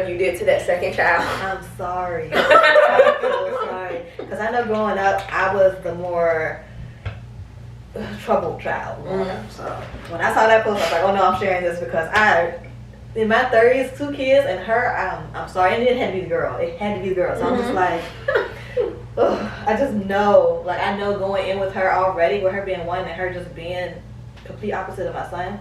whatever you did to that second child. I'm sorry. I'm so sorry. Because I know growing up, I was the more troubled child. So when I saw that post, I was like, oh no, I'm sharing this because in my 30s, 2 kids, and her, I'm sorry, and it had to be the girl. It had to be the girl. So I'm just like, I just know, like I know going in with her already, with her being one and her just being complete opposite of my son,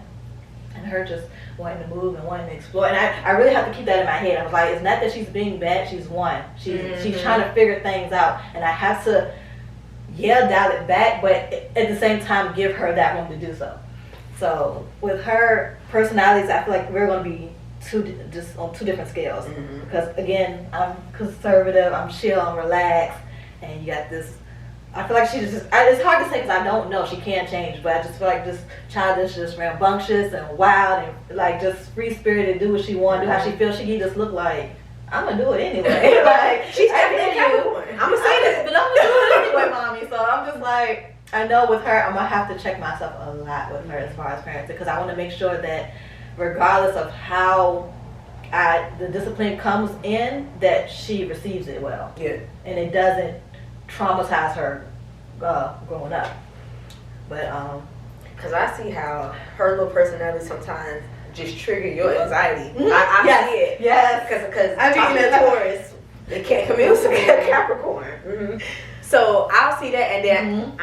and her just wanting to move and wanting to explore. And I really have to keep that in my head. I was like, it's not that she's being bad, she's one. She's trying to figure things out, and I have to, dial it back, but at the same time give her that room to do so. So with her personalities, I feel like we're going to be just on 2 different scales. Because again, I'm conservative, I'm chill, I'm relaxed, and you got this. I feel like she just, it's hard to say because I don't know, she can change, but I just feel like just childish, just rambunctious and wild and like just free spirited, do what she want, do how she feels. She can just look like, I'm gonna do it anyway. Like She's definitely Capricorn. I'm gonna say that, but I'm gonna do it anyway, mommy. So I'm just like, I know with her, I'm gonna have to check myself a lot with her as far as parenting, because I want to make sure that regardless of how the discipline comes in, that she receives it well. Yeah. And it doesn't traumatize her growing up. But because I see how her little personality sometimes just trigger your anxiety. I see it. Yes. Because I mean, a Taurus, Camille's a Capricorn. So I'll see that, and then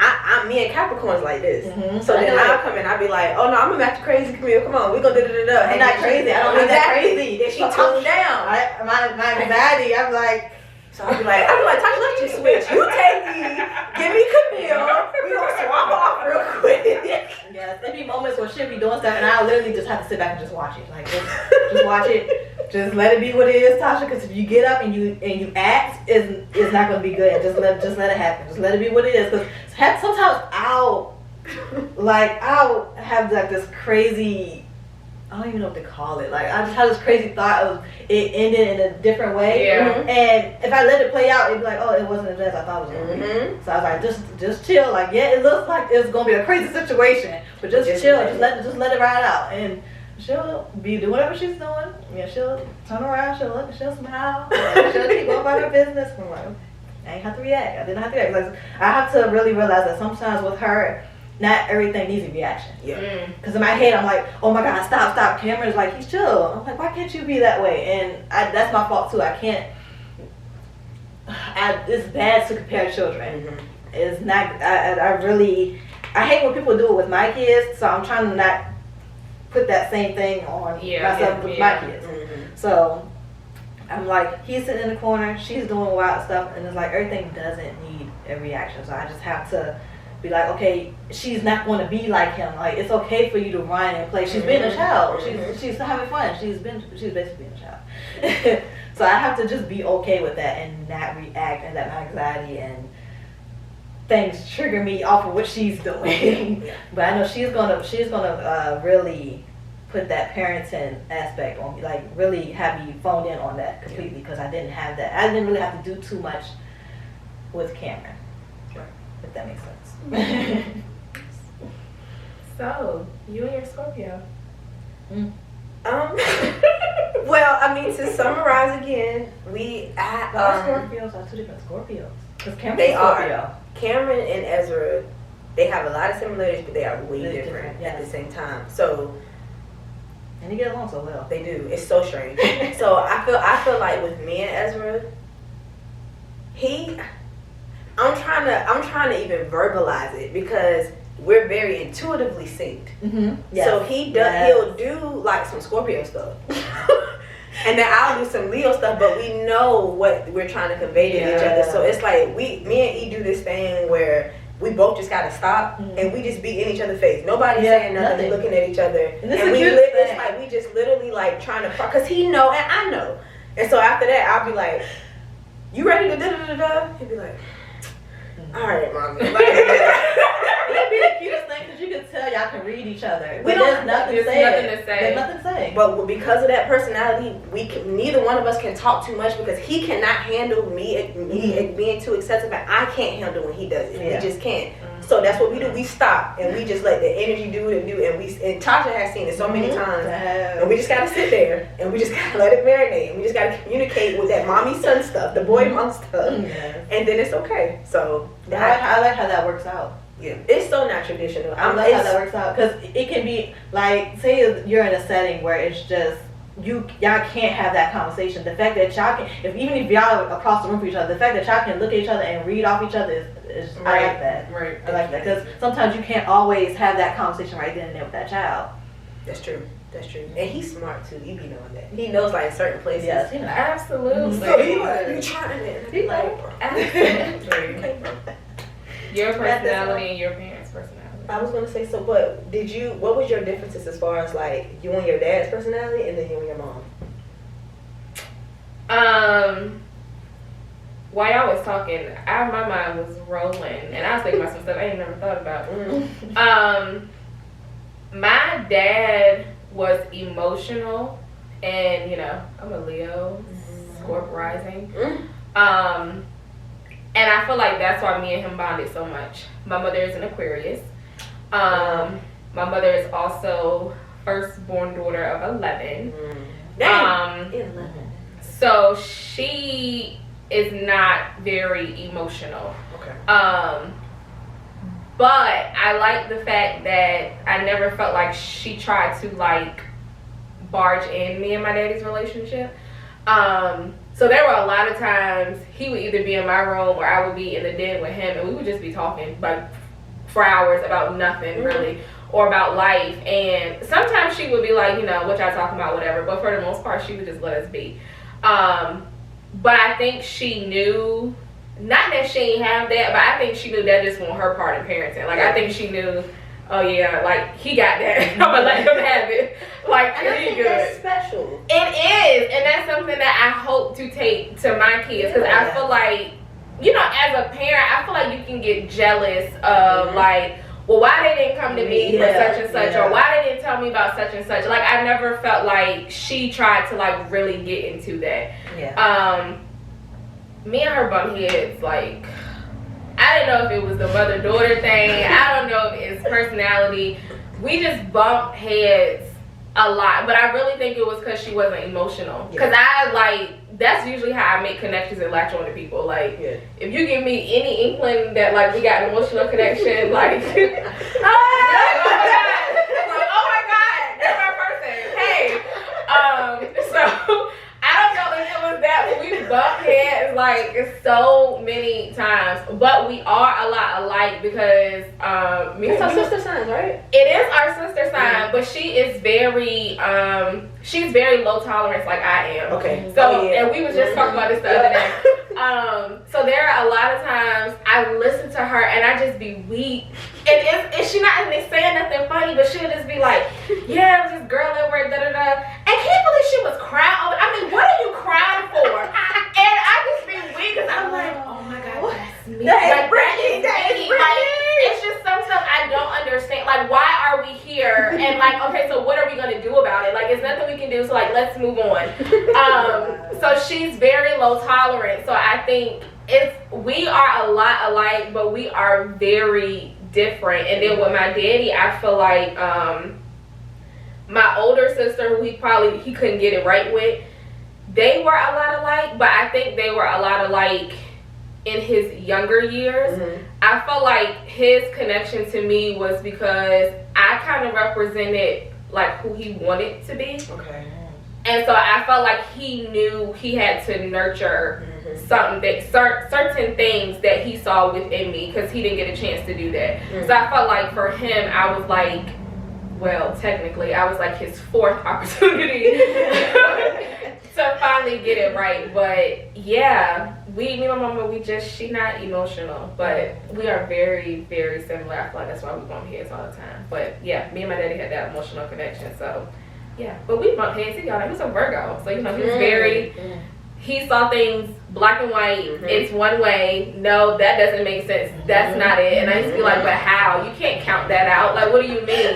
me and Capricorn's like this. So then I'll come in, I'll be like, oh no, I'm gonna match Crazy Camille. Come on, we're gonna da-da-da-da. I'm not crazy. I don't need that crazy. Then she tuned down. My anxiety, I'm like. So I'll be like, Tasha, let's just switch. You take me, give me Camille. We gonna swap off real quick. Yes, there be moments where she'll be doing stuff, and I'll literally just have to sit back and just watch it. Like just watch it. Just let it be what it is, Tasha. Because if you get up and you act, it's not gonna be good. Just let it happen. Just let it be what it is. Because sometimes I'll have like this crazy. I don't even know what to call it. Like I just had this crazy thought of it ending in a different way. Yeah. And if I let it play out, it'd be like, oh, it wasn't as bad as I thought it was gonna be. So I was like, just chill. Like it looks like it's gonna be a crazy situation, but just chill. Just let it ride out. And she'll be doing whatever she's doing. Yeah, she'll turn around. She'll look. She'll smile. She'll keep going about her business. I'm like, I ain't have to react. I didn't have to react. Like, I have to really realize that sometimes with her, not everything needs a reaction. Yeah. Because in my head, I'm like, oh my God, stop. Cameron's like, he's chill. I'm like, why can't you be that way? And that's my fault too. I can't. It's bad to compare children. It's not. I hate when people do it with my kids. So I'm trying to not put that same thing on myself with my kids. So I'm like, he's sitting in the corner, she's doing wild stuff, and it's like everything doesn't need a reaction. So I just have to be like, okay, she's not going to be like him. Like it's okay for you to run and play. She's been a child. She's having fun. She's basically being a child. So I have to just be okay with that and not react and let my anxiety and things trigger me off of what she's doing. But I know she's gonna really put that parenting aspect on me, like really have me phoned in on that completely, because I didn't have that. I didn't really have to do too much with Cameron, if that makes sense. So, you and your Scorpio. Well, I mean, to summarize again, Our Scorpios are 2 different Scorpios. Because they are. Cameron and Ezra, they have a lot of similarities, but they are way different at the same time. So, and they get along so well. They do. It's so strange. So I feel like with me and Ezra, I'm trying to even verbalize it because we're very intuitively synced. So he'll do like some Scorpio stuff. And then I'll do some Leo stuff, but we know what we're trying to convey to each other. So it's like me and E do this thing where we both just gotta stop and we just be in each other's face. Nobody's saying nothing, looking at each other. And it's like we just literally like trying to, cause he know and I know. And so after that, I'll be like, "You ready to da da da da?" He'll be like, "All right, mommy." It'd be the cutest thing because you can tell y'all can read each other. But there's nothing to say. There's nothing to say. But because of that personality, neither one of us can talk too much because he cannot handle me being too excessive, and I can't handle when he does it. We just can't. So that's what we do. We stop and we just let the energy do what it do. And Tasha has seen it so many times. And we just gotta sit there and we just gotta let it marinate. And we just gotta communicate with that mommy son stuff, the boy mom stuff, and then it's okay. So I like how that works out. Yeah, it's so not traditional. I like how that works out because it can be like, say you're in a setting where it's just y'all can't have that conversation. The fact that y'all can, even if y'all are across the room from each other, the fact that y'all can look at each other and read off each other is right. I like that. Right. I like that because sometimes you can't always have that conversation right then and there with that child. That's true. That's true. And he's smart too. You be knowing that. He knows like certain places. Yes, he knows. Absolutely. So you trying it? He like absolutely. Your personality and your parents' personality. I was gonna say so, but what was your differences as far as like you and your dad's personality and then you and your mom? While y'all was talking, my mind was rolling and I was thinking about some stuff I ain't never thought about. My dad was emotional and I'm a Leo, Scorp rising. And I feel like that's why me and him bonded so much. My mother is an Aquarius. My mother is also firstborn daughter of 11. 11. So she is not very emotional. Okay. But I like the fact that I never felt like she tried to like barge in me and my daddy's relationship. So there were a lot of times he would either be in my room or I would be in the den with him and we would just be talking like for hours about nothing really or about life. And sometimes she would be like, what y'all talking about, whatever. But for the most part, she would just let us be. But I think she knew, not that she ain't have that, but I think she knew that just wasn't her part in parenting. Like I think she knew, oh yeah, like he got that. I'm gonna let him have it. Like and I think that's special. It is, and that's something that I hope to take to my kids because I feel like, as a parent, I feel like you can get jealous of like, well, why they didn't come to me for such and such, or why they didn't tell me about such and such. Like I never felt like she tried to like really get into that. Yeah. Me and her bump heads like. I didn't know if it was the mother-daughter thing. I don't know if it's personality. We just bumped heads a lot. But I really think it was because she wasn't emotional. Because that's usually how I make connections and latch on to people. Like, if you give me any inkling that, like, we got an emotional connection, like, oh my God, that's my person. Hey. So, I don't know if it was that, but we bumped heads like so many times. But we are a lot alike because it's our sister signs, right? It is our sister sign, but she is very she's very low tolerance like I am. Okay. So and we was just talking about this the other day. So there are a lot of times I listen to her and I just be weak. And she not even saying nothing funny, but she'll just be like, yeah, it was this girl at work, da da da. And can't believe she was crying over. I mean, what are you crying for? And I just be weak because I'm like, oh my God, that's me. Like, Brittany. It's just some stuff I don't understand. Like, why are we here? And like, okay, so what are we gonna do about it? Like, there's nothing we can do. So like, let's move on. So she's very low tolerant. So I think we are a lot alike, but we are very different. And then with my daddy, I feel like my older sister, who he couldn't get it right with, they were a lot alike, but I think they were a lot alike in his younger years. I felt like his connection to me was because I kind of represented like who he wanted to be. Okay. And so I felt like he knew he had to nurture certain things that he saw within me because he didn't get a chance to do that. So I felt like for him, I was like, well, technically, I was like his fourth opportunity to finally get it right. But yeah, me and my mama, she not emotional, but we are very, very similar. I feel like that's why we bump heads all the time. But yeah, me and my daddy had that emotional connection, so yeah. But we bump heads together. He was a Virgo, so he was very. He saw things black and white. It's one way. No, that doesn't make sense. That's not it. And I used to be like, but how? You can't count that out. Like, what do you mean?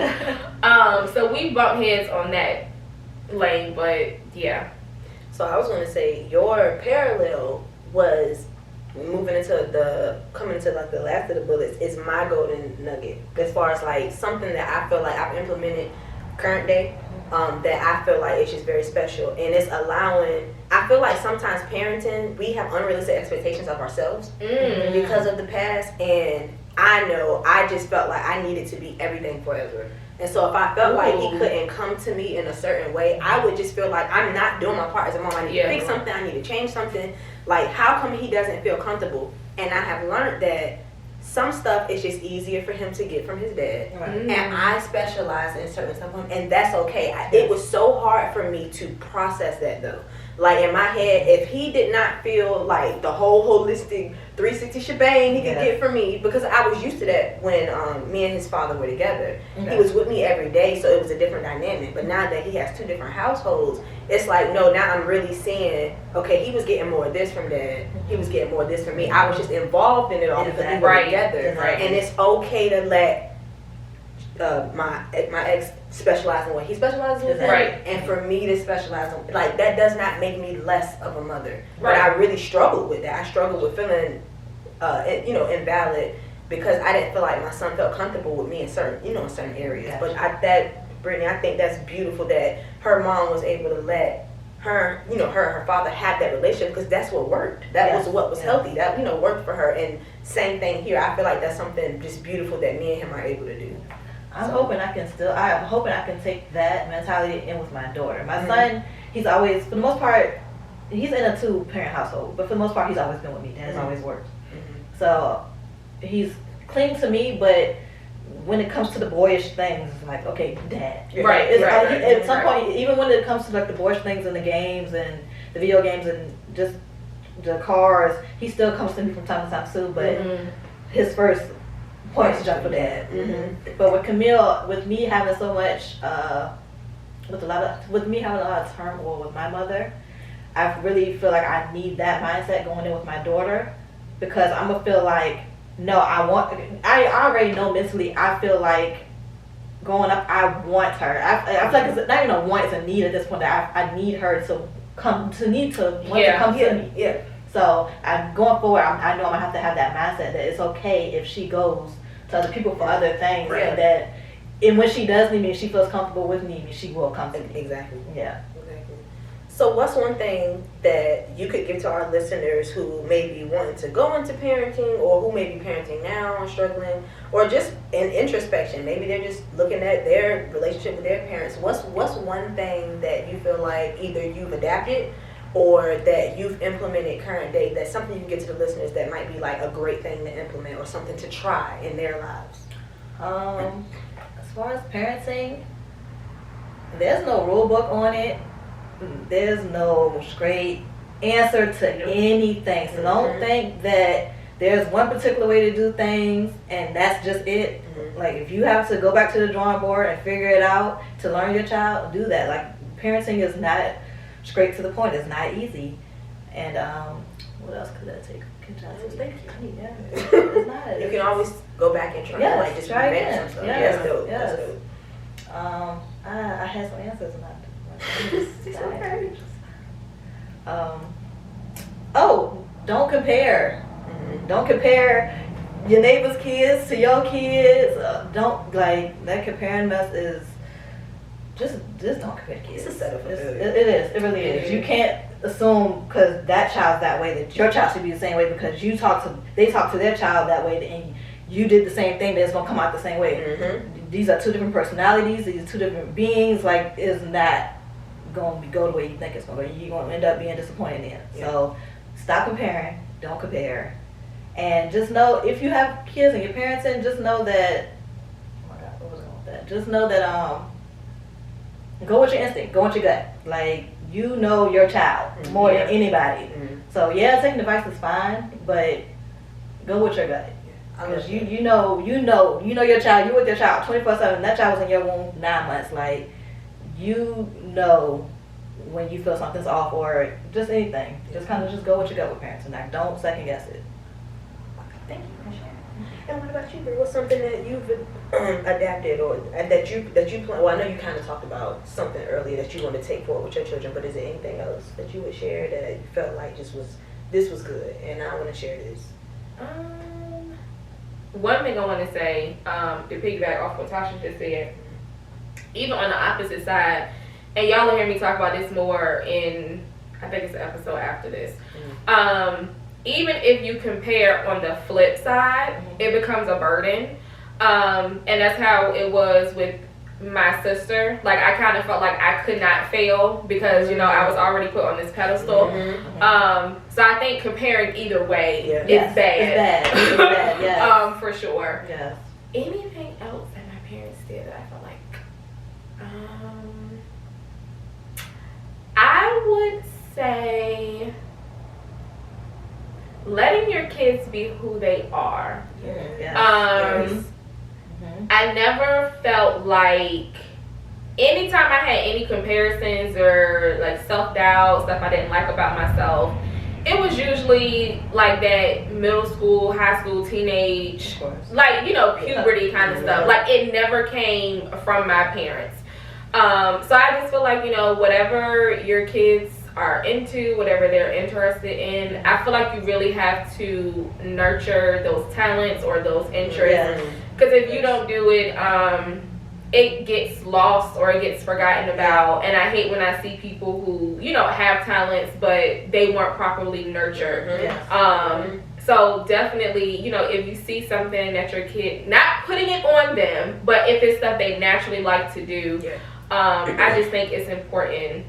So we bump heads on that lane, but yeah. So I was going to say your parallel was coming into like the last of the bullets is my golden nugget as far as like something that I feel like I've implemented current day that I feel like it's just very special, and it's allowing. I feel like sometimes parenting, we have unrealistic expectations of ourselves because of the past, and I know I just felt like I needed to be everything forever. And so if I felt like he couldn't come to me in a certain way, I would just feel like I'm not doing my part as a mom. I need to fix something. I need to change something. Like, how come he doesn't feel comfortable? And I have learned that some stuff is just easier for him to get from his dad. Right. And I specialize in certain stuff, and that's okay. It was so hard for me to process that, though. Like, in my head, if he did not feel like the whole holistic 360 shebang he could get from me, because I was used to that when me and his father were together. He was with me every day, so it was a different dynamic. But now that he has two different households, it's like, no, now I'm really seeing, okay, he was getting more of this from dad. He was getting more of this from me. I was just involved in it all because we were together. Right. And it's okay to let my ex specialize in what he specializes in, and for me to specialize in, like, that does not make me less of a mother. But I really struggled with that. I struggled with feeling invalid because I didn't feel like my son felt comfortable with me in certain areas. But Brittany, I think that's beautiful that her mom was able to let her father have that relationship, because that's what worked. That was what was healthy. That worked for her. And same thing here. I feel like that's something just beautiful that me and him are able to do. I'm hoping I can take that mentality in with my daughter. My son, he's always, for the most part, he's in a 2-parent household, but for the most part, he's always been with me. Dad has always worked. So he's cling to me, but when it comes to the boyish things, it's like, okay, Dad. At some point, even when it comes to like the boyish things and the games and the video games and just the cars, he still comes to me from time to time too, but his first points to jump for Dad. But with Camille, with me having so much, with me having a lot of turmoil with my mother, I really feel like I need that mindset going in with my daughter, because I'm gonna feel like, no, I already know mentally, I feel like growing up, I want her. I feel like it's not even a want, it's a need at this point, that I need her to come to me. Yeah. So I'm going forward, I know I'm gonna have to have that mindset that it's okay if she goes to other people for other things, and when she does need me, if she feels comfortable with me, she will come to me. Exactly. Yeah. Exactly. So what's one thing that you could give to our listeners who may be wanting to go into parenting, or who may be parenting now and struggling, or just in introspection? Maybe they're just looking at their relationship with their parents. What's one thing that you feel like either you've adapted or that you've implemented current day, that's something you can get to the listeners that might be like a great thing to implement or something to try in their lives? As far as parenting, there's no rule book on it. There's no straight answer to anything. So don't think that there's one particular way to do things and that's just it. Like, if you have to go back to the drawing board and figure it out to learn your child, do that. Like, parenting is not straight to the point. It's not easy. And what else could that take? It's not. You can always go back and try. Yes, just try again. Stuff. Yes. That's dope. Yes. That's dope. I had some answers and don't compare. Don't compare your neighbor's kids to your kids. Don't, like, that comparing mess is just don't compare kids. It's a setup. It is. It really is. You can't assume because that child's that way that your child should be the same way, because they talk to their child that way and you did the same thing, that it's gonna come out the same way. These are two different personalities. These are two different beings. Like, it's not gonna go the way you think it's gonna go. You're gonna end up being disappointed in. So stop comparing. Don't compare. And just know, if you have kids and your parents in, just know that, oh my God, what was I going with that? Just know that go with your instinct, go with your gut. Like, you know your child more than anybody. So taking advice is fine, but go with your gut. Because you know your child. You're with your child 24/7. That child was in your womb 9 months. Like, you know when you feel something's off or just anything. Just kind of just go with your gut with parents, and like, don't second guess it. Thank you for sharing. And what about you, Brie? What's something that you've adapted or that you plan? Well, I know you kind of talked about something earlier that you want to take forward with your children, but is there anything else that you would share that you felt like just was this was good, and I want to share this. One thing I want to say, to piggyback off what Tasha just said, even on the opposite side, and y'all will hear me talk about this more in, I think it's the episode after this. Even if you compare on the flip side, it becomes a burden. And that's how it was with my sister. Like, I kind of felt like I could not fail because, you know, I was already put on this pedestal. So I think comparing either way is bad. It's bad, yes. For sure. Yes. Anything else that my parents did that I felt like, I would say letting your kids be who they are. I never felt like, anytime I had any comparisons or like self-doubt, stuff I didn't like about myself, it was usually like that middle school, high school, teenage, like, you know, puberty kind of stuff. Like, it never came from my parents. So I just feel like, you know, whatever your kids are into, whatever they're interested in, I feel like you really have to nurture those talents or those interests. Because if you don't do it, it gets lost or it gets forgotten about. And I hate when I see people who, you know, have talents, but they weren't properly nurtured. So definitely, you know, if you see something that your kid, not putting it on them, but if it's stuff they naturally like to do, I just think it's important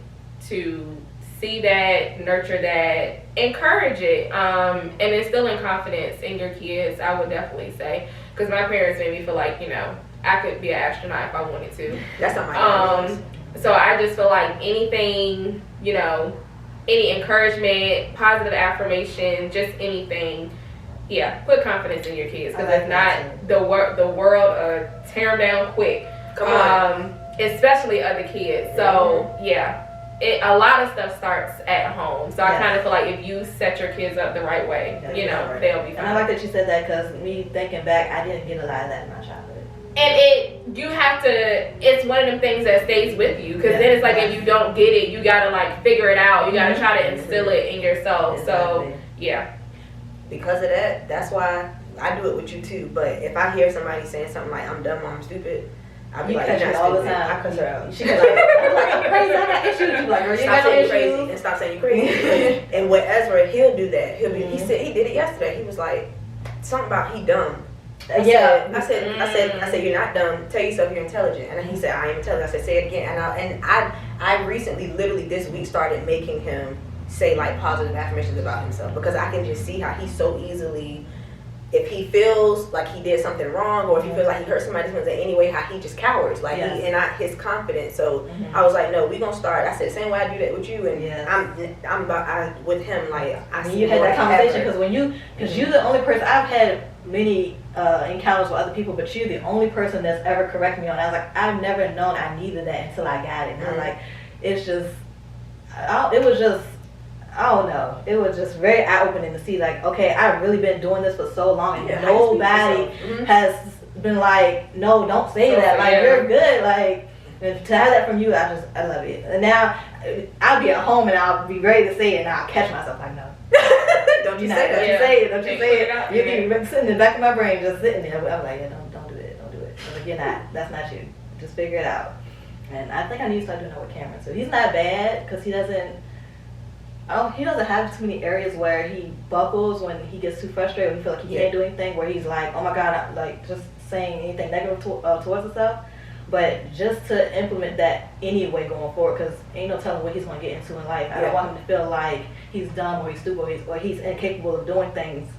to see that, nurture that, encourage it, and instilling confidence in your kids, I would definitely say. Because my parents made me feel like, you know, I could be an astronaut if I wanted to. That's not my So I just feel like anything, you know, any encouragement, positive affirmation, just anything, put confidence in your kids. Because if not, the world tear them down quick. Come on. Especially other kids. So, a lot of stuff starts at home. So I kind of feel like if you set your kids up the right way, you know, they'll be fine. And I like that you said that because me thinking back, I didn't get a lot of that in my childhood. And you have to, it's one of them things that stays with you. Because then it's like if you don't get it, you got to like figure it out. You got to try to instill it in yourself. So, Because of that, that's why I do it with you too. But if I hear somebody saying something like, I'm dumb or I'm stupid, I'll be like, you're not all the time. I cuss her out. She goes like, I'm crazy, I got issues. You like, girl, you Stop got no saying issues. crazy and stop saying you crazy. And with Ezra, he'll do that. He said he did it yesterday. He was like, something about he dumb. I said you're not dumb. Tell yourself you're intelligent. And he said I am intelligent. I said say it again. And I recently, literally this week, started making him say like positive affirmations about himself because I can just see how he's so easily. If he feels like he did something wrong, or if he feels like he hurt somebody's feelings in any way, how he just cowers, like his confidence. So I was like, no, we gonna start. I said same way I do that with you, and I'm with him. Like I see you had that conversation because you're the only person I've had many encounters with other people, but you're the only person that's ever corrected me on. I was like, I've never known I needed that until I got it. And I'm like, it's just, it was just. I don't know. It was just very eye-opening to see, like, okay, I've really been doing this for so long, and nobody has been like, no, don't say that. Like, you're good. Like, and to have that from you, I love it. And now, I'll be at home, and I'll be ready to say it, and I'll catch myself like, no. Don't you say that. Don't you say it. Don't you say it. You'll be sitting in the back of my brain, just sitting there. I'm like, don't do it. Don't do it. I'm like, you're not. That's not you. Just figure it out. And I think I need to start doing that with Cameron. So he's not bad, because he doesn't have too many areas where he buckles when he gets too frustrated and he feels like he can't do anything, where he's like, oh my God, I'm like just saying anything negative towards himself. But just to implement that anyway going forward, because ain't no telling what he's going to get into in life. I don't want him to feel like he's dumb or he's stupid or he's incapable of doing things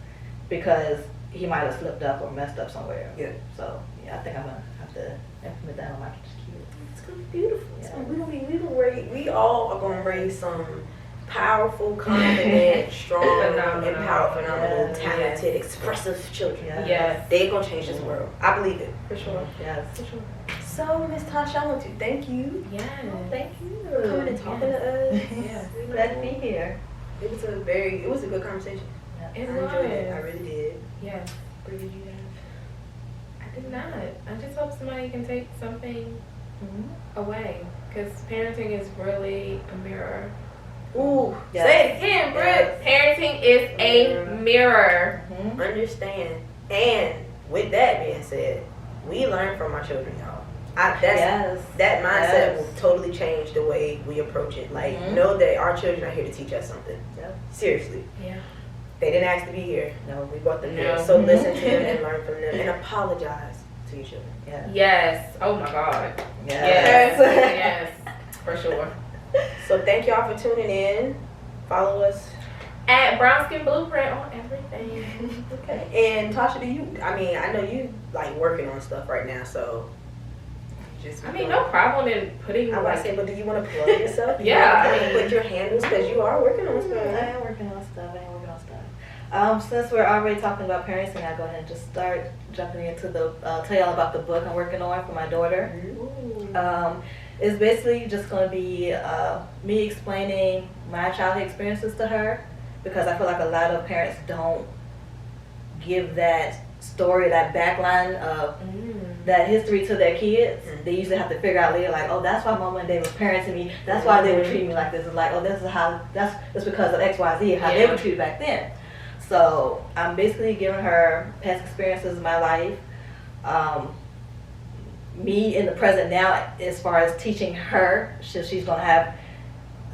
because he might have slipped up or messed up somewhere. So I think I'm going to have to implement that on my kids. It's going to be beautiful. So we all are going to raise some powerful, confident, strong, empowered, phenomenal, talented, expressive children. They're gonna change this world. I believe it. For sure. Yes. For sure. So, Miss Tasha, I want to thank you. Thank you for coming and talking to us. Glad to be here. It was a good conversation. I enjoyed it. I really did. Yes. Where did you have? I did not. I just hope somebody can take something away, because parenting is really a mirror. Ooh, say it again, Britt. Parenting is a mirror. Understand. And with that being said, we learn from our children, y'all. That mindset will totally change the way we approach it. Like, know that our children are here to teach us something. Yep. Seriously. Yeah. They didn't ask to be here. No, We brought them here. So listen to them and learn from them and apologize to your children. Yeah. Yes. Oh my God. Yes. Yes. For sure. So thank y'all for tuning in. Follow us At Brown Skin Blueprint on everything. Okay. And Tasha, I know you like working on stuff right now, so no problem in putting I was say, but do you want to plug yourself? Yeah. Put your handles because you are working on stuff. I am working on stuff. Since we're already talking about parenting, I'll go ahead and just start jumping into tell y'all about the book I'm working on for my daughter. It's basically just going to be me explaining my childhood experiences to her, because I feel like a lot of parents don't give that story, that backline of that history to their kids. They usually have to figure out later, like, oh, that's why mama and dad were parenting me. That's why they were treating me like this. It's like, oh, that's because of X, Y, Z, how they were treated back then. So I'm basically giving her past experiences in my life, me in the present now, as far as teaching her. She's gonna have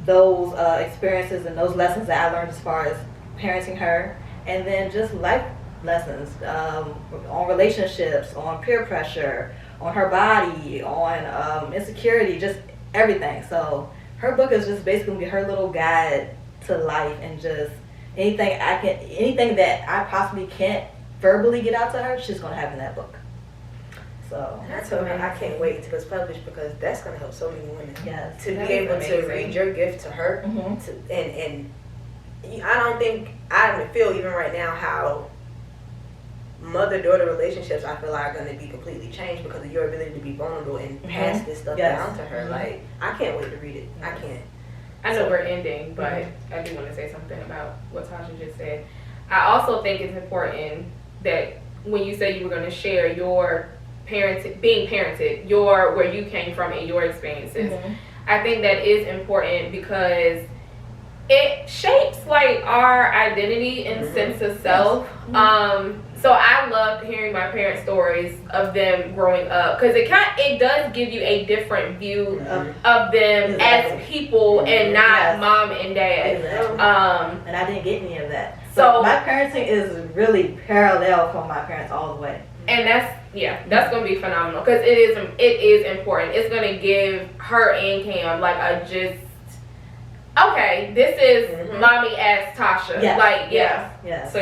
those experiences and those lessons that I learned as far as parenting her, and then just life lessons on relationships, on peer pressure, on her body, on insecurity, just everything. So her book is just basically gonna be her little guide to life, and just anything that I possibly can't verbally get out to her, she's gonna have in that book. So that's amazing. I can't wait until it's published, because that's gonna help so many women. Yes, to be able to read your gift to her, and I feel even right now how mother-daughter relationships, I feel like, are going to be completely changed because of your ability to be vulnerable and pass this stuff down to her. Like, I can't wait to read it. I can't. I know we're ending, but I do want to say something about what Tasha just said. I also think it's important that when you say you were going to share your being parented, where you came from and your experiences, I think that is important because it shapes like our identity and sense of self. So I loved hearing my parents' stories of them growing up, because it does give you a different view of them as people and not mom and dad. And I didn't get any of that. So my parenting is really parallel from my parents all the way. And that's gonna be phenomenal, because it is important. It's gonna give her and Cam like a just. Okay, this is mommy as Tasha. Yes. So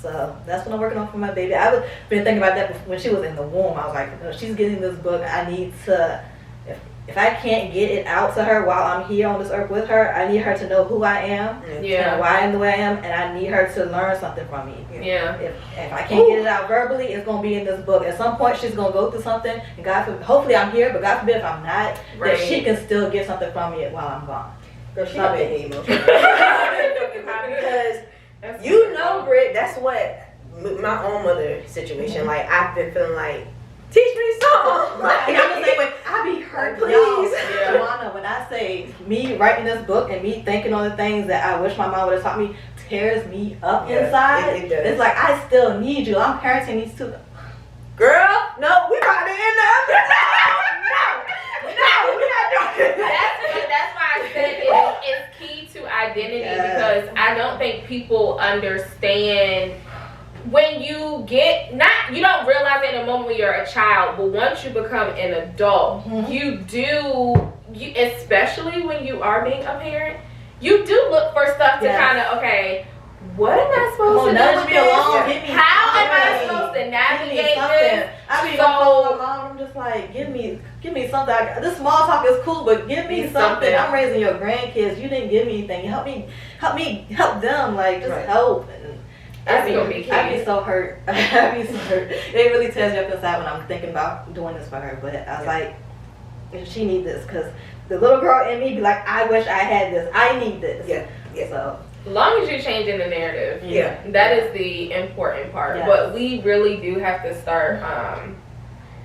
So that's what I'm working on for my baby. I've been thinking about that when she was in the womb. I was like, she's getting this book. I need to, if I can't get it out to her while I'm here on this earth with her, I need her to know who I am, and why I am the way I am, and I need her to learn something from me. If I can't get it out verbally, it's gonna be in this book. At some point, she's gonna go through something, and God forbid, hopefully I'm here, but God forbid if I'm not, that she can still get something from me while I'm gone. Girl, she made me emotional. Because Britt, that's what my own mother situation. Like, I've been feeling like, teach me something. Like, I'm the same way. I be hurt, please. Joanna, when I say me writing this book and me thinking on the things that I wish my mom would have taught me, tears me up inside. It does. It's like, I still need you. I'm parenting these two. Girl, no, we about to end the episode. No, we're not doing that. That's why I said it's key to identity, because I don't think people understand when you you don't realize it in a moment when you're a child, but once you become an adult, especially when you are being a parent, you do look for stuff to kind of, okay, what am I supposed to do with this? How am I supposed to navigate this? I mean, I'm just like, give me something. This small talk is cool, but give me something. I'm raising your grandkids. You didn't give me anything. Help them. Like, just help. I'd be so hurt. I'd be so hurt. It really tears me up inside when I'm thinking about doing this for her. But I was like, she needs this, because the little girl in me be like, I wish I had this. I need this. Yeah. So. As long as you're changing the narrative, that is the important part. But we really do have to start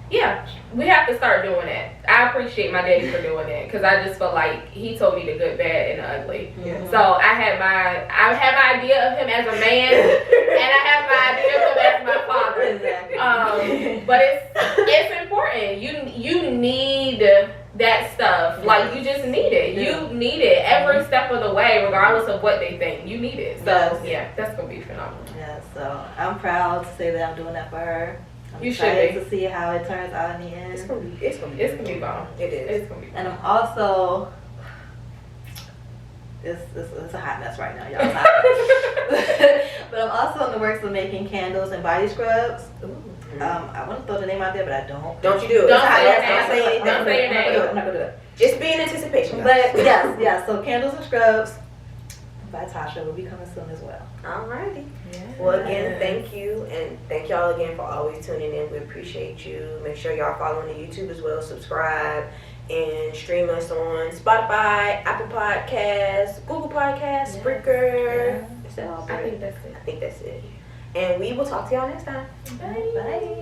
Yeah, we have to start doing that. I appreciate my daddy for doing that because I just felt like he told me the good, bad, and the ugly. Yeah. So I had my idea of him as a man, and I have my idea of him as my father. Exactly. But it's important. You need that stuff. Like you just need it. You need it every step of the way, regardless of what they think. You need it. So yeah, that's gonna be phenomenal. Yeah. So I'm proud to say that I'm doing that for her. I'm You should excited be. to see how it turns out in the end. It's gonna be bomb. It is. It's gonna be. And I'm also, it's a hot mess right now, y'all. It's a hot mess. But I'm also in the works of making candles and body scrubs. I want to throw the name out there, but I don't. Don't you do it. Don't It's say hot your mess. Don't say name. anything. Don't say your name. I'm not gonna do it. Just be in anticipation. But yes. So candles and scrubs by Tasha will be coming soon as well. Alrighty. Well, again, thank you, and thank y'all again for always tuning in. We appreciate you. Make sure y'all following the YouTube as well. Subscribe and stream us on Spotify, Apple Podcasts, Google Podcasts, Spreaker. I think that's it. I think that's it. And we will talk to y'all next time. Bye. Bye.